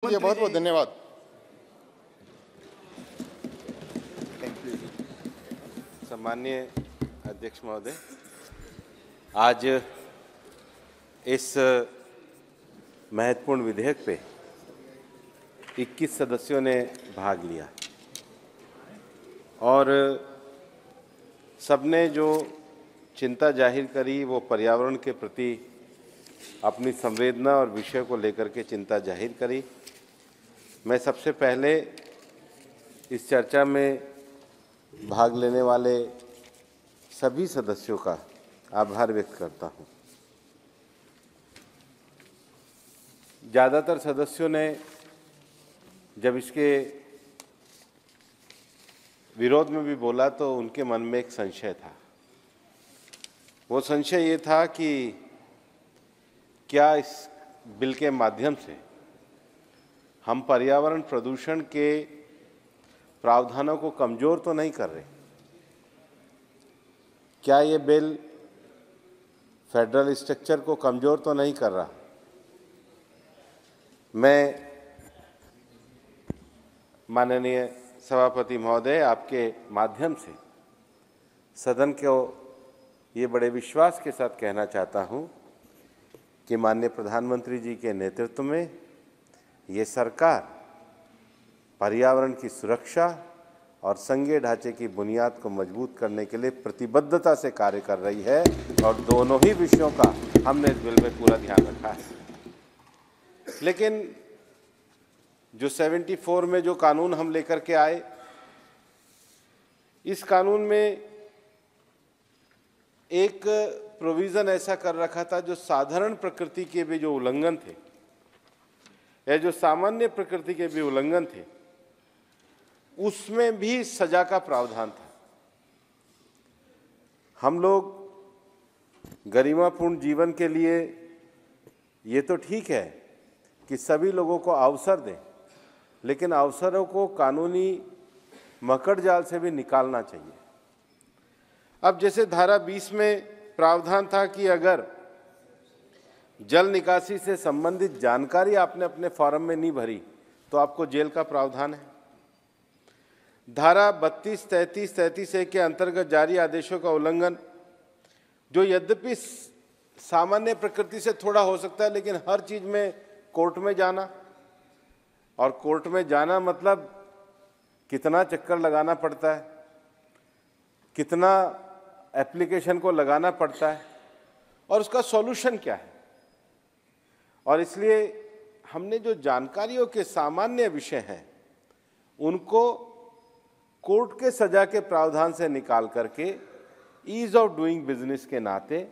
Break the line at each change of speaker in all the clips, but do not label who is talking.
बहुत बहुत धन्यवाद।
सम्माननीय अध्यक्ष महोदय, आज इस महत्वपूर्ण विधेयक पे 21 सदस्यों ने भाग लिया और सबने जो चिंता जाहिर करी वो पर्यावरण के प्रति अपनी संवेदना और विषय को लेकर के चिंता जाहिर करी। मैं सबसे पहले इस चर्चा में भाग लेने वाले सभी सदस्यों का आभार व्यक्त करता हूं। ज़्यादातर सदस्यों ने जब इसके विरोध में भी बोला तो उनके मन में एक संशय था। वो संशय ये था कि क्या इस बिल के माध्यम से हम पर्यावरण प्रदूषण के प्रावधानों को कमजोर तो नहीं कर रहे? क्या ये बिल फेडरल स्ट्रक्चर को कमजोर तो नहीं कर रहा? मैं माननीय सभापति महोदय आपके माध्यम से सदन को ये बड़े विश्वास के साथ कहना चाहता हूं कि माननीय प्रधानमंत्री जी के नेतृत्व में ये सरकार पर्यावरण की सुरक्षा और संघीय ढांचे की बुनियाद को मजबूत करने के लिए प्रतिबद्धता से कार्य कर रही है और दोनों ही विषयों का हमने इस बिल में पूरा ध्यान रखा है। लेकिन जो 74 में जो कानून हम लेकर के आए, इस कानून में एक प्रोविज़न ऐसा कर रखा था जो साधारण प्रकृति के भी जो उल्लंघन थे या जो सामान्य प्रकृति के भी उल्लंघन थे, उसमें भी सजा का प्रावधान था। हम लोग गरिमापूर्ण जीवन के लिए ये तो ठीक है कि सभी लोगों को अवसर दें, लेकिन अवसरों को कानूनी मकड़ जाल से भी निकालना चाहिए। अब जैसे धारा 20 में प्रावधान था कि अगर जल निकासी से संबंधित जानकारी आपने अपने फॉर्म में नहीं भरी तो आपको जेल का प्रावधान है। धारा 32, 33, 33A के अंतर्गत जारी आदेशों का उल्लंघन, जो यद्यपि सामान्य प्रकृति से थोड़ा हो सकता है, लेकिन हर चीज में कोर्ट में जाना, और कोर्ट में जाना मतलब कितना चक्कर लगाना पड़ता है, कितना एप्लीकेशन को लगाना पड़ता है और उसका सॉल्यूशन क्या है। और इसलिए हमने जो जानकारियों के सामान्य विषय हैं उनको कोर्ट के सजा के प्रावधान से निकाल करके ईज ऑफ डूइंग बिजनेस के नाते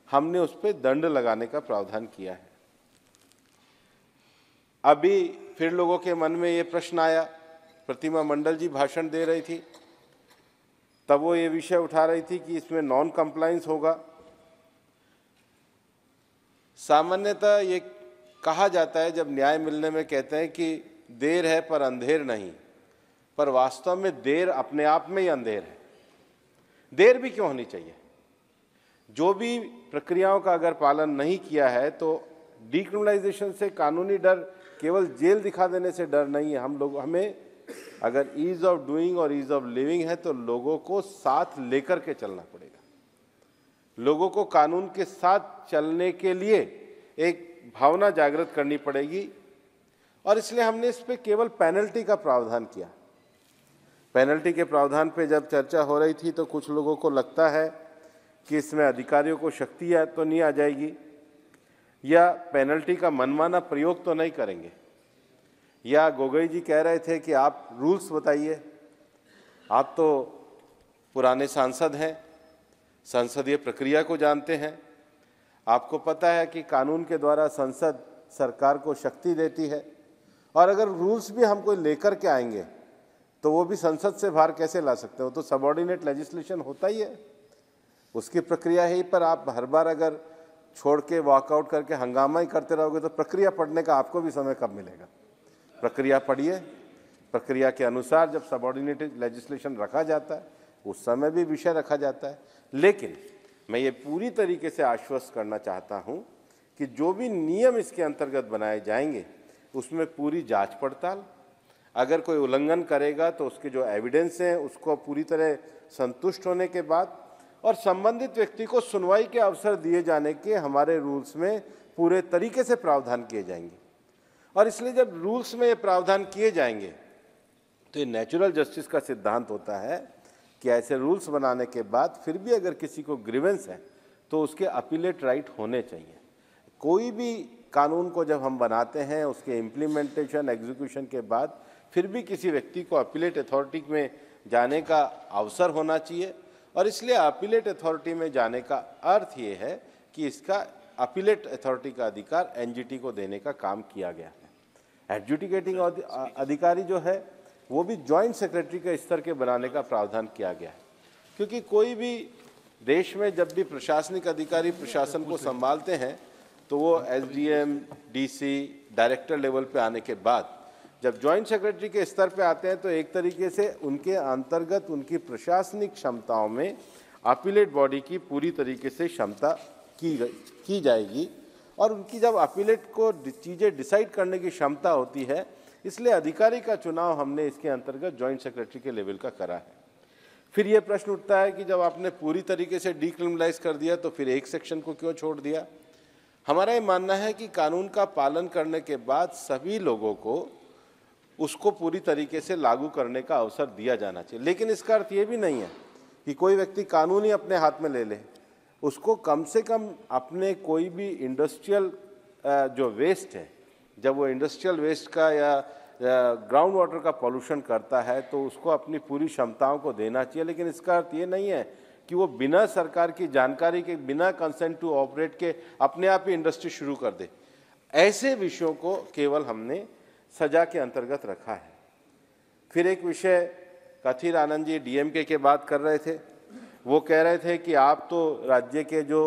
हमने उस पर दंड लगाने का प्रावधान किया है। अभी फिर लोगों के मन में ये प्रश्न आया, प्रतिमा मंडल जी भाषण दे रही थी, तब वो ये विषय उठा रही थी कि इसमें नॉन कंप्लायंस होगा। सामान्यतः ये कहा जाता है जब न्याय मिलने में, कहते हैं कि देर है पर अंधेर नहीं, पर वास्तव में देर अपने आप में ही अंधेर है। देर भी क्यों होनी चाहिए? जो भी प्रक्रियाओं का अगर पालन नहीं किया है तो डीक्रिमिनलाइजेशन से कानूनी डर केवल जेल दिखा देने से डर नहीं है। हमें अगर ईज ऑफ डूइंग और ईज ऑफ लिविंग है तो लोगों को साथ लेकर के चलना पड़ेगा। लोगों को कानून के साथ चलने के लिए एक भावना जागृत करनी पड़ेगी, और इसलिए हमने इस पे केवल पेनल्टी का प्रावधान किया। पेनल्टी के प्रावधान पे जब चर्चा हो रही थी तो कुछ लोगों को लगता है कि इसमें अधिकारियों को शक्ति तो नहीं आ जाएगी, या पेनल्टी का मनमाना प्रयोग तो नहीं करेंगे, या गोगोई जी कह रहे थे कि आप रूल्स बताइए। आप तो पुराने सांसद हैं, संसदीय प्रक्रिया को जानते हैं, आपको पता है कि कानून के द्वारा संसद सरकार को शक्ति देती है, और अगर रूल्स भी हम कोई लेकर के आएंगे तो वो भी संसद से बाहर कैसे ला सकते हो? तो सबऑर्डिनेट लेजिस्लेशन होता ही है, उसकी प्रक्रिया है ही। पर आप हर बार अगर छोड़ के वॉकआउट करके हंगामा ही करते रहोगे तो प्रक्रिया पढ़ने का आपको भी समय कब मिलेगा? प्रक्रिया पढ़िए। प्रक्रिया के अनुसार जब सबऑर्डिनेट लेजिस्लेशन रखा जाता है उस समय भी विषय रखा जाता है। लेकिन मैं ये पूरी तरीके से आश्वस्त करना चाहता हूं कि जो भी नियम इसके अंतर्गत बनाए जाएंगे उसमें पूरी जांच पड़ताल, अगर कोई उल्लंघन करेगा तो उसके जो एविडेंस हैं उसको पूरी तरह संतुष्ट होने के बाद और संबंधित व्यक्ति को सुनवाई के अवसर दिए जाने के हमारे रूल्स में पूरे तरीके से प्रावधान किए जाएंगे। और इसलिए जब रूल्स में ये प्रावधान किए जाएंगे तो ये नेचुरल जस्टिस का सिद्धांत होता है कि ऐसे रूल्स बनाने के बाद फिर भी अगर किसी को ग्रीवेंस है तो उसके अपीलेट राइट होने चाहिए। कोई भी कानून को जब हम बनाते हैं उसके इम्प्लीमेंटेशन एग्जीक्यूशन के बाद फिर भी किसी व्यक्ति को अपीलेट अथॉरिटी में जाने का अवसर होना चाहिए। और इसलिए अपीलेट अथॉरिटी में जाने का अर्थ ये है कि इसका अपीलेट अथॉरिटी का अधिकार एनजीटी को देने का काम किया गया है। एडजुडिकेटिंग अधिकारी जो है वो भी जॉइंट सेक्रेटरी के स्तर के बनाने का प्रावधान किया गया है, क्योंकि कोई भी देश में जब भी प्रशासनिक अधिकारी प्रशासन को संभालते हैं तो वो एसडीएम, डीसी, डायरेक्टर लेवल पे आने के बाद जब जॉइंट सेक्रेटरी के स्तर पे आते हैं तो एक तरीके से उनके अंतर्गत उनकी प्रशासनिक क्षमताओं में अपीलेट बॉडी की पूरी तरीके से क्षमता की जाएगी और उनकी जब अपीलेट को चीज़ें डिसाइड करने की क्षमता होती है, इसलिए अधिकारी का चुनाव हमने इसके अंतर्गत जॉइंट सेक्रेटरी के लेवल का करा है। फिर ये प्रश्न उठता है कि जब आपने पूरी तरीके से डीक्रिमिनलाइज कर दिया तो फिर एक सेक्शन को क्यों छोड़ दिया। हमारा ये मानना है कि कानून का पालन करने के बाद सभी लोगों को उसको पूरी तरीके से लागू करने का अवसर दिया जाना चाहिए, लेकिन इसका अर्थ ये भी नहीं है कि कोई व्यक्ति कानून ही अपने हाथ में ले ले। उसको कम से कम अपने कोई भी इंडस्ट्रियल जो वेस्ट है, जब वो इंडस्ट्रियल वेस्ट का या ग्राउंड वाटर का पॉल्यूशन करता है तो उसको अपनी पूरी क्षमताओं को देना चाहिए, लेकिन इसका अर्थ ये नहीं है कि वो बिना सरकार की जानकारी के, बिना कंसेंट टू ऑपरेट के अपने आप ही इंडस्ट्री शुरू कर दे। ऐसे विषयों को केवल हमने सजा के अंतर्गत रखा है। फिर एक विषय कथिर आनंद जी डीएमके के बात कर रहे थे, वो कह रहे थे कि आप तो राज्य के जो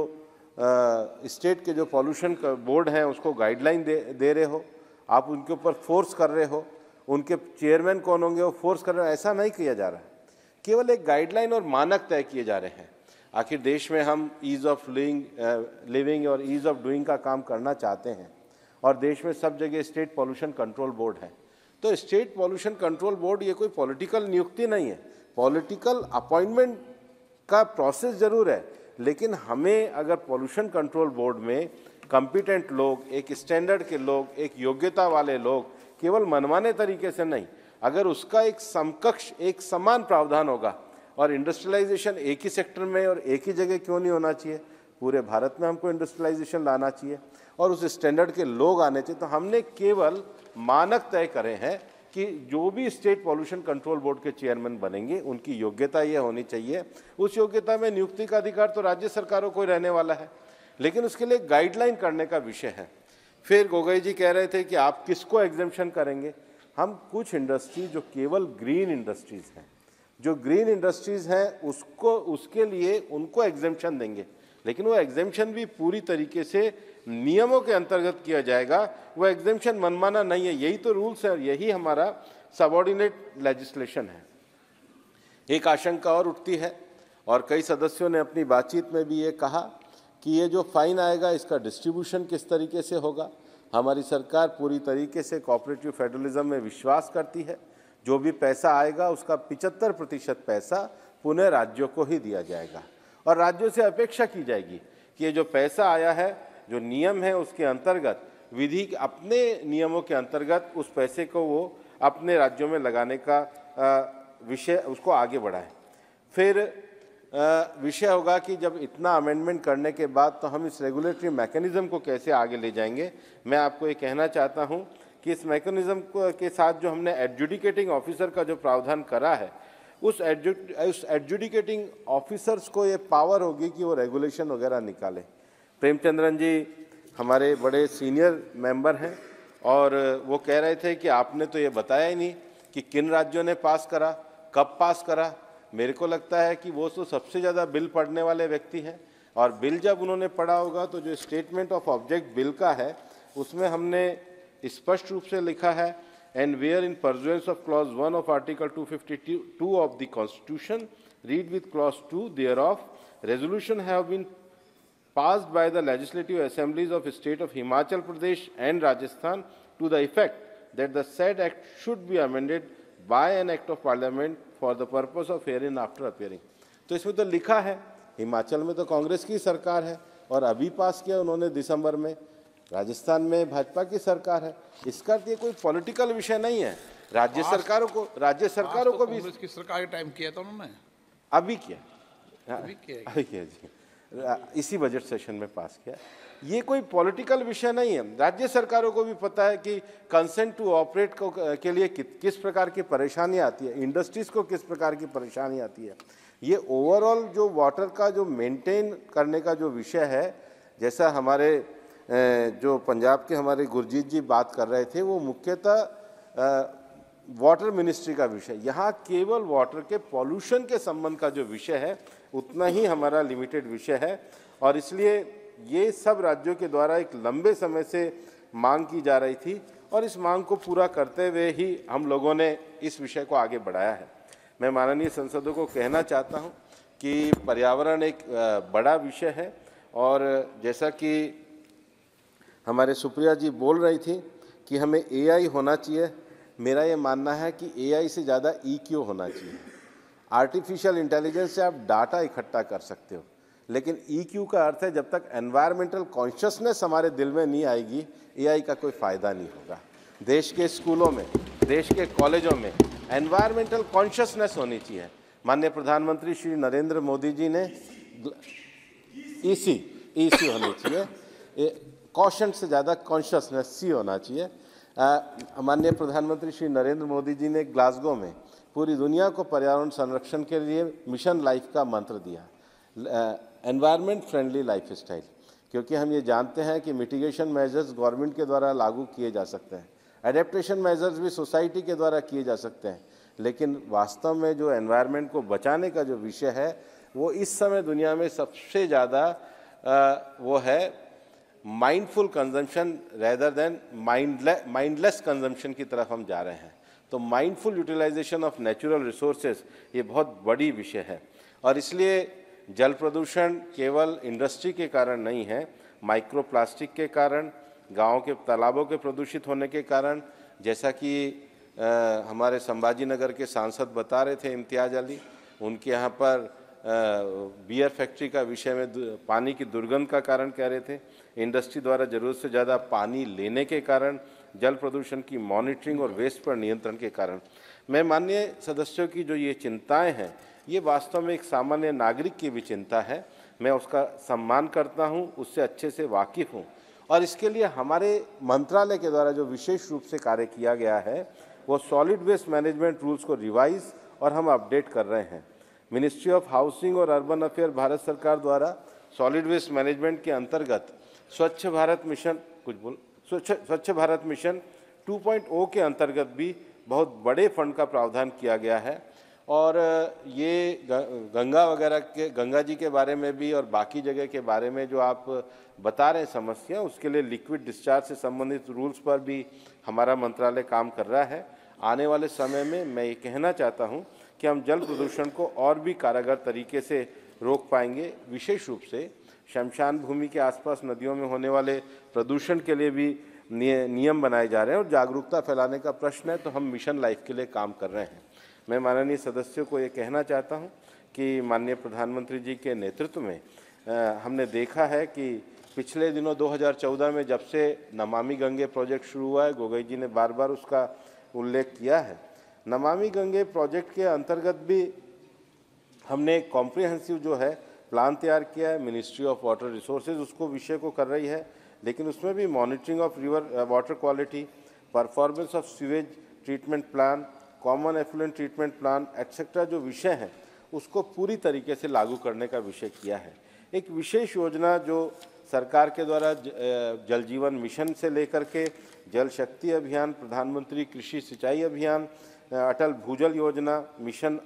स्टेट के जो पॉल्यूशन बोर्ड हैं उसको गाइडलाइन दे रहे हो, आप उनके ऊपर फोर्स कर रहे हो, उनके चेयरमैन कौन होंगे वो फोर्स कर रहे हो। ऐसा नहीं किया जा रहा है, केवल एक गाइडलाइन और मानक तय किए जा रहे हैं। आखिर देश में हम ईज़ ऑफ लिविंग और ईज़ ऑफ डूइंग का काम करना चाहते हैं और देश में सब जगह स्टेट पॉल्यूशन कंट्रोल बोर्ड है। तो स्टेट पॉल्यूशन कंट्रोल बोर्ड ये कोई पॉलिटिकल नियुक्ति नहीं है, पॉलिटिकल अपॉइंटमेंट का प्रोसेस जरूर है, लेकिन हमें अगर पॉल्यूशन कंट्रोल बोर्ड में कॉम्पिटेंट लोग, एक स्टैंडर्ड के लोग, एक योग्यता वाले लोग, केवल मनमाने तरीके से नहीं, अगर उसका एक समकक्ष, एक समान प्रावधान होगा। और इंडस्ट्रियलाइजेशन एक ही सेक्टर में और एक ही जगह क्यों नहीं होना चाहिए, पूरे भारत में हमको इंडस्ट्रियलाइजेशन लाना चाहिए और उस स्टैंडर्ड के लोग आने चाहिए। तो हमने केवल मानक तय करे हैं कि जो भी स्टेट पॉल्यूशन कंट्रोल बोर्ड के चेयरमैन बनेंगे उनकी योग्यता ये होनी चाहिए। उस योग्यता में नियुक्ति का अधिकार तो राज्य सरकारों को ही रहने वाला है, लेकिन उसके लिए गाइडलाइन करने का विषय है। फिर गोगोई जी कह रहे थे कि आप किसको एग्जेम्पशन करेंगे। हम कुछ इंडस्ट्री जो केवल ग्रीन इंडस्ट्रीज हैं, जो ग्रीन इंडस्ट्रीज हैं उसको, उसके लिए उनको एग्जेम्पशन देंगे, लेकिन वो एग्जेम्पशन भी पूरी तरीके से नियमों के अंतर्गत किया जाएगा। वो एग्जेम्पशन मनमाना नहीं है, यही तो रूल्स है और यही हमारा सबऑर्डिनेट लेजिस्लेशन है। एक आशंका और उठती है और कई सदस्यों ने अपनी बातचीत में भी ये कहा कि ये जो फाइन आएगा इसका डिस्ट्रीब्यूशन किस तरीके से होगा। हमारी सरकार पूरी तरीके से कोऑपरेटिव फेडरलिज्म में विश्वास करती है। जो भी पैसा आएगा उसका 75% पैसा पुनः राज्यों को ही दिया जाएगा और राज्यों से अपेक्षा की जाएगी कि ये जो पैसा आया है, जो नियम है उसके अंतर्गत, विधि अपने नियमों के अंतर्गत उस पैसे को वो अपने राज्यों में लगाने का विषय, उसको आगे बढ़ाएं। फिर विषय होगा कि जब इतना अमेंडमेंट करने के बाद तो हम इस रेगुलेटरी मैकेनिज्म को कैसे आगे ले जाएंगे। मैं आपको ये कहना चाहता हूँ कि इस मैकेनिज्म के साथ जो हमने एडजुडिकेटिंग ऑफिसर का जो प्रावधान करा है, उस एडजुडिकेटिंग ऑफिसर्स को ये पावर होगी कि वो रेगुलेशन वगैरह निकाले। प्रेमचंद्रन जी हमारे बड़े सीनियर मेंबर हैं और वो कह रहे थे कि आपने तो ये बताया ही नहीं कि किन राज्यों ने पास करा, कब पास करा। मेरे को लगता है कि वो तो सबसे ज़्यादा बिल पढ़ने वाले व्यक्ति हैं और बिल जब उन्होंने पढ़ा होगा तो जो स्टेटमेंट ऑफ ऑब्जेक्ट बिल का है उसमें हमने स्पष्ट रूप से लिखा है, and where in pursuance of clause 1 of article 252 of the constitution, read with clause 2 thereof, resolution have been passed by the legislative assemblies of state of Himachal Pradesh and Rajasthan to the effect that the said act should be amended by an act of parliament for the purpose of herein after appearing। तो इसमें तो लिखा है, हिमाचल में तो कांग्रेस की सरकार है और अभी पास किया उन्होंने दिसंबर में, राजस्थान में भाजपा की सरकार है। इसका ये कोई पॉलिटिकल विषय नहीं है। राज्य सरकारों को भी
कांग्रेस की सरकार के टाइम किया था उन्होंने,
अभी किया जी, इसी बजट सेशन में पास किया। ये कोई पॉलिटिकल विषय नहीं है। राज्य सरकारों को भी पता है कि कंसेंट टू ऑपरेट के लिए किस प्रकार की परेशानी आती है, इंडस्ट्रीज को किस प्रकार की परेशानी आती है। ये ओवरऑल जो वाटर का जो मेंटेन करने का जो विषय है, जैसा हमारे जो पंजाब के हमारे गुरजीत जी बात कर रहे थे, वो मुख्यतः वाटर मिनिस्ट्री का विषय। यहाँ केवल वाटर के पॉल्यूशन के संबंध का जो विषय है उतना ही हमारा लिमिटेड विषय है, और इसलिए ये सब राज्यों के द्वारा एक लंबे समय से मांग की जा रही थी और इस मांग को पूरा करते हुए ही हम लोगों ने इस विषय को आगे बढ़ाया है। मैं माननीय सांसदों को कहना चाहता हूँ कि पर्यावरण एक बड़ा विषय है, और जैसा कि हमारे सुप्रिया जी बोल रही थी कि हमें एआई होना चाहिए, मेरा ये मानना है कि एआई से ज़्यादा ईक्यू होना चाहिए। आर्टिफिशियल इंटेलिजेंस से आप डाटा इकट्ठा कर सकते हो, लेकिन ईक्यू का अर्थ है जब तक एनवायरमेंटल कॉन्शियसनेस हमारे दिल में नहीं आएगी, एआई का कोई फ़ायदा नहीं होगा। देश के स्कूलों में, देश के कॉलेजों में एनवायरमेंटल कॉन्शियसनेस होनी चाहिए। माननीय प्रधानमंत्री श्री नरेंद्र मोदी जी ने ईसी होनी चाहिए, कॉशन से ज़्यादा कॉन्शियसनेस सी होना चाहिए। माननीय प्रधानमंत्री श्री नरेंद्र मोदी जी ने ग्लासगो में पूरी दुनिया को पर्यावरण संरक्षण के लिए मिशन लाइफ का मंत्र दिया, एनवायरनमेंट फ्रेंडली लाइफ स्टाइल, क्योंकि हम ये जानते हैं कि मिटिगेशन मेजर्स गवर्नमेंट के द्वारा लागू किए जा सकते हैं, एडेप्टेशन मेजर्स भी सोसाइटी के द्वारा किए जा सकते हैं, लेकिन वास्तव में जो एनवायरनमेंट को बचाने का जो विषय है वो इस समय दुनिया में सबसे ज़्यादा वो है mindful consumption rather than mindless consumption की तरफ हम जा रहे हैं। तो mindful utilisation of natural resources ये बहुत बड़ी विषय है, और इसलिए जल प्रदूषण केवल इंडस्ट्री के कारण नहीं है, माइक्रो प्लास्टिक के कारण, गाँव के तालाबों के प्रदूषित होने के कारण, जैसा कि हमारे संभाजी नगर के सांसद बता रहे थे इम्तियाज अली, उनके यहाँ पर बियर फैक्ट्री का विषय में पानी की दुर्गंध का कारण कह रहे थे। इंडस्ट्री द्वारा ज़रूरत से ज़्यादा पानी लेने के कारण, जल प्रदूषण की मॉनिटरिंग और वेस्ट पर नियंत्रण के कारण। मैं माननीय सदस्यों की जो ये चिंताएं हैं, ये वास्तव में एक सामान्य नागरिक की भी चिंता है। मैं उसका सम्मान करता हूँ, उससे अच्छे से वाकिफ़ हूँ, और इसके लिए हमारे मंत्रालय के द्वारा जो विशेष रूप से कार्य किया गया है वो सॉलिड वेस्ट मैनेजमेंट रूल्स को रिवाइज और हम अपडेट कर रहे हैं। मिनिस्ट्री ऑफ हाउसिंग और अर्बन अफेयर भारत सरकार द्वारा सॉलिड वेस्ट मैनेजमेंट के अंतर्गत स्वच्छ भारत मिशन 2.0 के अंतर्गत भी बहुत बड़े फंड का प्रावधान किया गया है, और ये गंगा जी के बारे में भी और बाकी जगह के बारे में जो आप बता रहे हैं समस्या, उसके लिए लिक्विड डिस्चार्ज से संबंधित रूल्स पर भी हमारा मंत्रालय काम कर रहा है। आने वाले समय में मैं ये कहना चाहता हूँ कि हम जल प्रदूषण को और भी कारगर तरीके से रोक पाएंगे। विशेष रूप से शमशान भूमि के आसपास नदियों में होने वाले प्रदूषण के लिए भी नियम बनाए जा रहे हैं, और जागरूकता फैलाने का प्रश्न है तो हम मिशन लाइफ के लिए काम कर रहे हैं। मैं माननीय सदस्यों को ये कहना चाहता हूँ कि माननीय प्रधानमंत्री जी के नेतृत्व में हमने देखा है कि पिछले दिनों 2014 में जब से नमामि गंगे प्रोजेक्ट शुरू हुआ है, गोगोई जी ने बार बार उसका उल्लेख किया है। नमामि गंगे प्रोजेक्ट के अंतर्गत भी हमने कॉम्प्रिहेंसिव जो है प्लान तैयार किया है। मिनिस्ट्री ऑफ वाटर रिसोर्सेज उसको विषय को कर रही है, लेकिन उसमें भी monitoring of river water quality, performance of sewage treatment plan, common effluent treatment plan etcetera जो विषय हैं उसको पूरी तरीके से लागू करने का विषय किया है। एक विशेष योजना जो सरकार के द्वारा जल जीवन मिशन से लेकर के जल शक्ति अभियान, प्रधानमंत्री कृषि सिंचाई अभियान, अटल भूजल योजना मिशन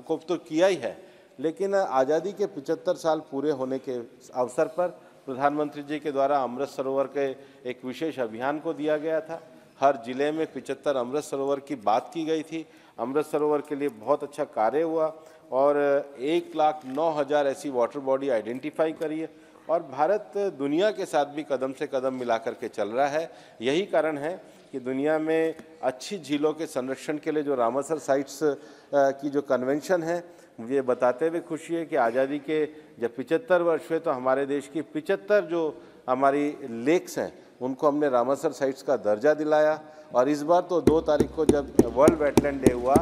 को तो किया ही है, लेकिन आज़ादी के 75 साल पूरे होने के अवसर पर प्रधानमंत्री जी के द्वारा अमृत सरोवर के एक विशेष अभियान को दिया गया था। हर जिले में 75 अमृत सरोवर की बात की गई थी। अमृत सरोवर के लिए बहुत अच्छा कार्य हुआ और 1,09,000 ऐसी वाटर बॉडी आइडेंटिफाई करी है, और भारत दुनिया के साथ भी कदम से कदम मिला करके चल रहा है। यही कारण है कि दुनिया में अच्छी झीलों के संरक्षण के लिए जो रामसर साइट्स की जो कन्वेंशन है, मुझे ये बताते हुए खुशी है कि आज़ादी के जब 75 वर्ष हुए तो हमारे देश की 75 जो हमारी लेक्स हैं उनको हमने रामसर साइट्स का दर्जा दिलाया। और इस बार तो 2 तारीख को जब वर्ल्ड वेटलैंड डे हुआ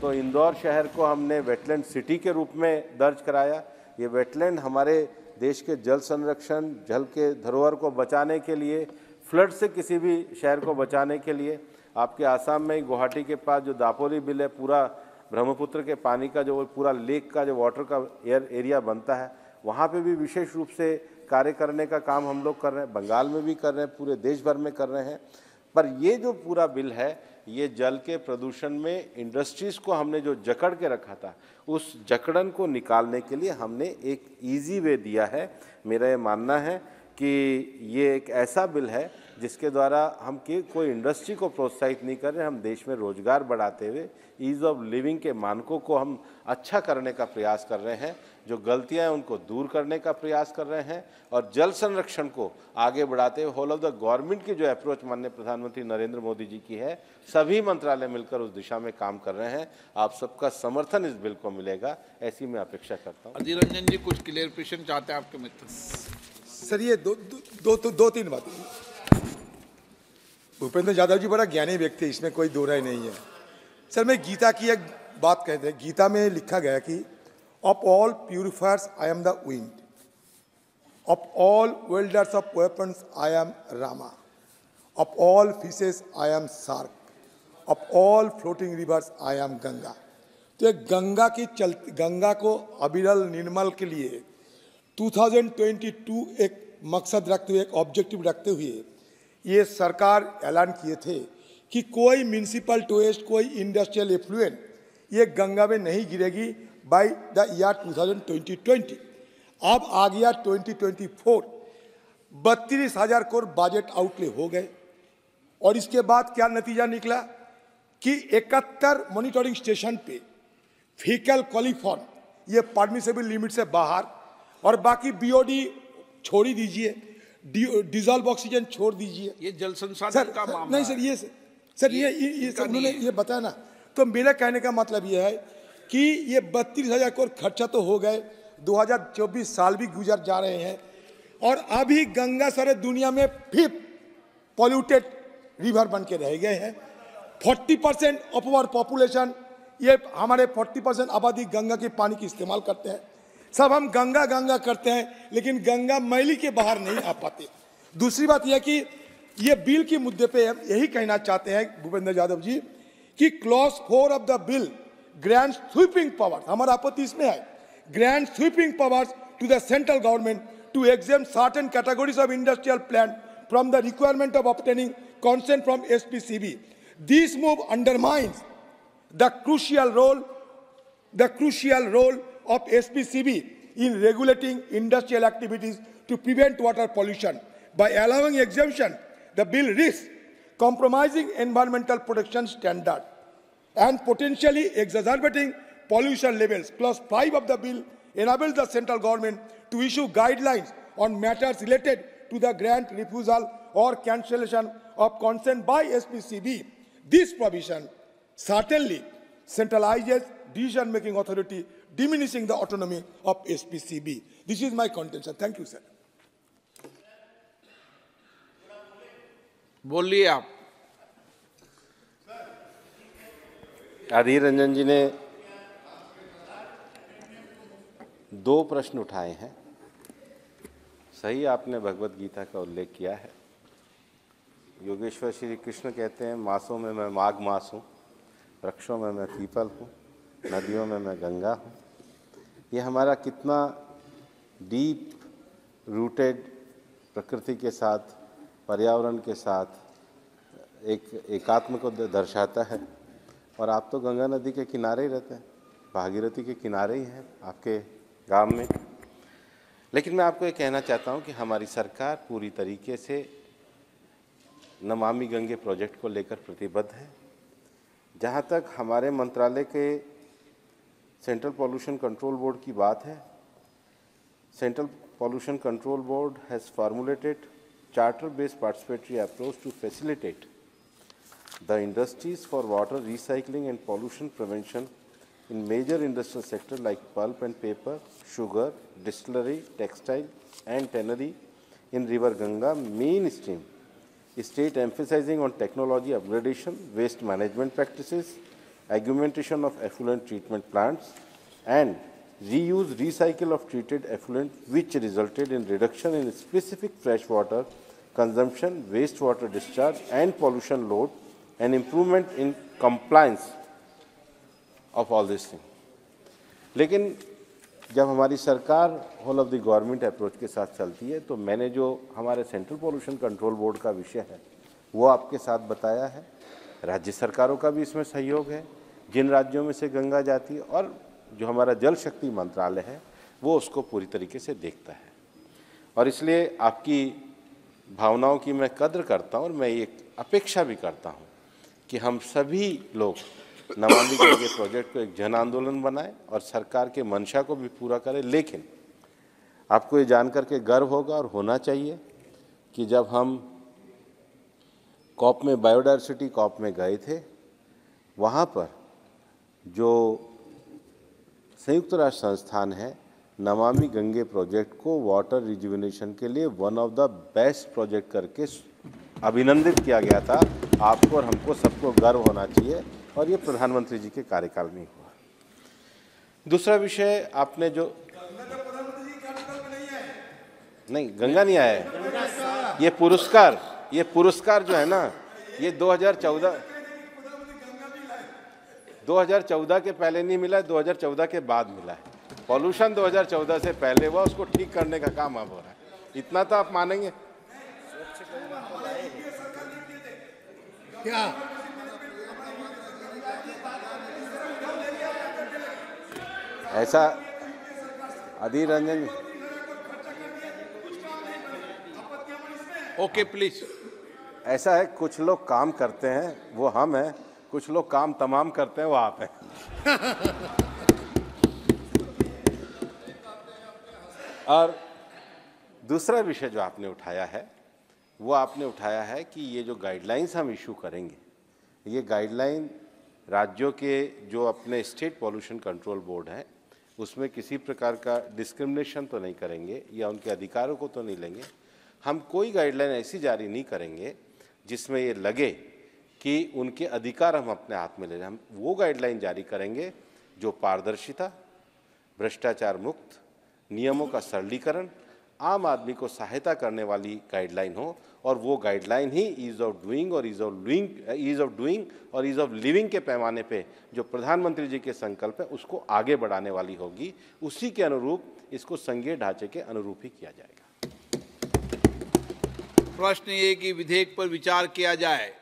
तो इंदौर शहर को हमने वेटलैंड सिटी के रूप में दर्ज कराया। ये वेटलैंड हमारे देश के जल संरक्षण, जल के धरोहर को बचाने के लिए, फ्लड से किसी भी शहर को बचाने के लिए, आपके आसाम में गुवाहाटी के पास जो दापोली बिल है, पूरा ब्रह्मपुत्र के पानी का जो पूरा लेक का जो वाटर का एरिया बनता है, वहाँ पे भी विशेष रूप से कार्य करने का काम हम लोग कर रहे हैं। बंगाल में भी कर रहे हैं, पूरे देश भर में कर रहे हैं। पर ये जो पूरा बिल है, ये जल के प्रदूषण में इंडस्ट्रीज़ को हमने जो जकड़ के रखा था, उस जकड़न को निकालने के लिए हमने एक इजी वे दिया है। मेरा ये मानना है कि ये एक ऐसा बिल है जिसके द्वारा हम कोई इंडस्ट्री को प्रोत्साहित नहीं कर रहे, हम देश में रोजगार बढ़ाते हुए ईज़ ऑफ लिविंग के मानकों को हम अच्छा करने का प्रयास कर रहे हैं। जो गलतियां हैं उनको दूर करने का प्रयास कर रहे हैं और जल संरक्षण को आगे बढ़ाते हुए होल ऑफ द गवर्नमेंट की जो अप्रोच माननीय प्रधानमंत्री नरेंद्र मोदी जी की है, सभी मंत्रालय मिलकर उस दिशा में काम कर रहे हैं। आप सबका समर्थन इस बिल को मिलेगा, ऐसी मैं अपेक्षा करता हूँ।
अधीर रंजन जी कुछ क्लियरिफिकेशन चाहते हैं आपके मित्र।
सर ये दो तीन बातें। भूपेंद्र यादव जी बड़ा ज्ञानी व्यक्ति है, इसमें कोई दो राय नहीं है। सर मैं गीता की एक बात कहते हैं, गीता में लिखा गया कि of all purifiers I am the wind, of all welders of weapons I am Rama, of all fishes I am shark, of all floating reverse I am Ganga. तो एक गंगा को अविरल निर्मल के लिए 2022 एक मकसद रखते हुए, एक ऑब्जेक्टिव रखते हुए ये सरकार ऐलान किए थे कि कोई म्यूनिसिपल वेस्ट, कोई इंडस्ट्रियल एफ्लुएंट ये गंगा में नहीं गिरेगी बाय द ईयर 2020। अब आ गया 2024, 32,000 करोड़ बजट आउटले हो गए। और इसके बाद क्या नतीजा निकला कि 71 मॉनिटरिंग स्टेशन पे फीकल कॉलीफॉर्म ये परमिसेबल लिमिट से बाहर, और बाकी बीओडी छोड़ ही दीजिए, डिजॉल्व ऑक्सीजन छोड़ दीजिए।
ये जल संसाधन का मामला
नहीं सर, ये सब उन्होंने ये बताया ना। तो मेरा कहने का मतलब ये है कि ये 32,000 करोड़ खर्चा तो हो गए, 2024 साल भी गुजर जा रहे हैं और अभी गंगा सारे दुनिया में 5th पॉल्यूटेड रिवर बन के रह गए हैं। 40% ऑफ आवर पॉपुलेशन, ये हमारे 40% आबादी गंगा के पानी की इस्तेमाल करते हैं। सब हम गंगा गंगा करते हैं, लेकिन गंगा मैली के बाहर नहीं आ पाते। दूसरी बात यह कि ये बिल के मुद्दे पे हम यही कहना चाहते हैं भूपेंद्र यादव जी कि clause 4 of the bill grand sweeping powers, हमारा आपत्ति इसमें है, grand sweeping powers to the central government to exempt certain categories of industrial plant from the requirement of obtaining consent from SPCB. This move undermines the crucial role of SPCB in regulating industrial activities to prevent water pollution. By allowing exemption, the bill risks compromising environmental protection standards and potentially exacerbating pollution levels. Clause 5 of the bill enables the central government to issue guidelines on matters related to the grant refusal or cancellation of consent by SPCB. This provision certainly centralizes decision-making authority, diminishing the autonomy of SPCB. This is my contention. Thank you, sir.
बोलिए आप।
अधीर रंजन जी ने 2 प्रश्न उठाए हैं। सही आपने भगवत गीता का उल्लेख किया है। योगेश्वर श्री कृष्ण कहते हैं, मासों में मैं माघ मास हूँ, वृक्षों में मैं पीपल हूँ, नदियों में मैं गंगा हूँ। ये हमारा कितना डीप रूटेड प्रकृति के साथ, पर्यावरण के साथ एक एकात्म को दर्शाता है। और आप तो गंगा नदी के किनारे ही रहते हैं, भागीरथी के किनारे ही हैं आपके गांव में। लेकिन मैं आपको ये कहना चाहता हूँ कि हमारी सरकार पूरी तरीके से नमामि गंगे प्रोजेक्ट को लेकर प्रतिबद्ध है। जहाँ तक हमारे मंत्रालय के सेंट्रल पॉल्यूशन कंट्रोल बोर्ड की बात है, central pollution control board has formulated charter-based participatory approach to facilitate the industries for water recycling and pollution prevention in major industrial sectors like pulp and paper, sugar, distillery, textile and tannery in River Ganga mainstream. State emphasizing on technology upgradation, waste management practices, augmentation of effluent treatment plants, and reuse, recycle of treated effluent, which resulted in reduction in specific freshwater consumption, wastewater discharge, and pollution load, and improvement in compliance of all these things. लेकिन जब हमारी सरकार whole of the government approach के साथ चलती है तो मैंने जो हमारे सेंट्रल पोल्यूशन कंट्रोल बोर्ड का विषय है वो आपके साथ बताया है। राज्य सरकारों का भी इसमें सहयोग है, जिन राज्यों में से गंगा जाती है, और जो हमारा जल शक्ति मंत्रालय है वो उसको पूरी तरीके से देखता है। और इसलिए आपकी भावनाओं की मैं कद्र करता हूँ और मैं एक अपेक्षा भी करता हूँ कि हम सभी लोग नमामि गंगे प्रोजेक्ट को एक जन आंदोलन बनाएं और सरकार के मंशा को भी पूरा करें। लेकिन आपको ये जानकर के गर्व होगा और होना चाहिए कि जब हम कॉप में बायोडायवर्सिटी कॉप में गए थे, वहाँ पर जो संयुक्त राष्ट्र संस्थान है नमामि गंगे प्रोजेक्ट को वाटर रिजुविनेशन के लिए one of the best project करके अभिनंदित किया गया था। आपको और हमको सबको गर्व होना चाहिए और ये प्रधानमंत्री जी के कार्यकाल में हुआ। दूसरा विषय आपने जो नहीं, गंगा नहीं आया है, ये पुरस्कार जो है ना, ये 2014 के पहले नहीं मिला है, 2014 के बाद मिला है। पॉल्यूशन 2014 से पहले हुआ, उसको ठीक करने का काम अब हो रहा है। इतना तो आप मानेंगे
क्या?
ऐसा अधीर रंजन,
ओके प्लीज।
ऐसा है, कुछ लोग काम करते हैं वो हम हैं, कुछ लोग काम तमाम करते हैं वो आप हैं। और दूसरा विषय जो आपने उठाया है वो आपने उठाया है कि ये जो गाइडलाइंस हम इशू करेंगे, ये गाइडलाइन राज्यों के जो अपने स्टेट पॉल्यूशन कंट्रोल बोर्ड है उसमें किसी प्रकार का डिस्क्रिमिनेशन तो नहीं करेंगे या उनके अधिकारों को तो नहीं लेंगे। हम कोई गाइडलाइन ऐसी जारी नहीं करेंगे जिसमें ये लगे कि उनके अधिकार हम अपने हाथ में ले रहे हैं। हम वो गाइडलाइन जारी करेंगे जो पारदर्शिता, भ्रष्टाचार मुक्त, नियमों का सरलीकरण, आम आदमी को सहायता करने वाली गाइडलाइन हो, और वो गाइडलाइन ही ईज ऑफ डूइंग और ईज ऑफ लिविंग के पैमाने पे जो प्रधानमंत्री जी के संकल्प है उसको आगे बढ़ाने वाली होगी। उसी के अनुरूप इसको संघीय ढांचे के अनुरूप ही किया जाएगा।
प्रश्न ये कि विधेयक पर विचार किया जाए।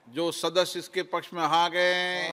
जो सदस्य इसके पक्ष में आ गए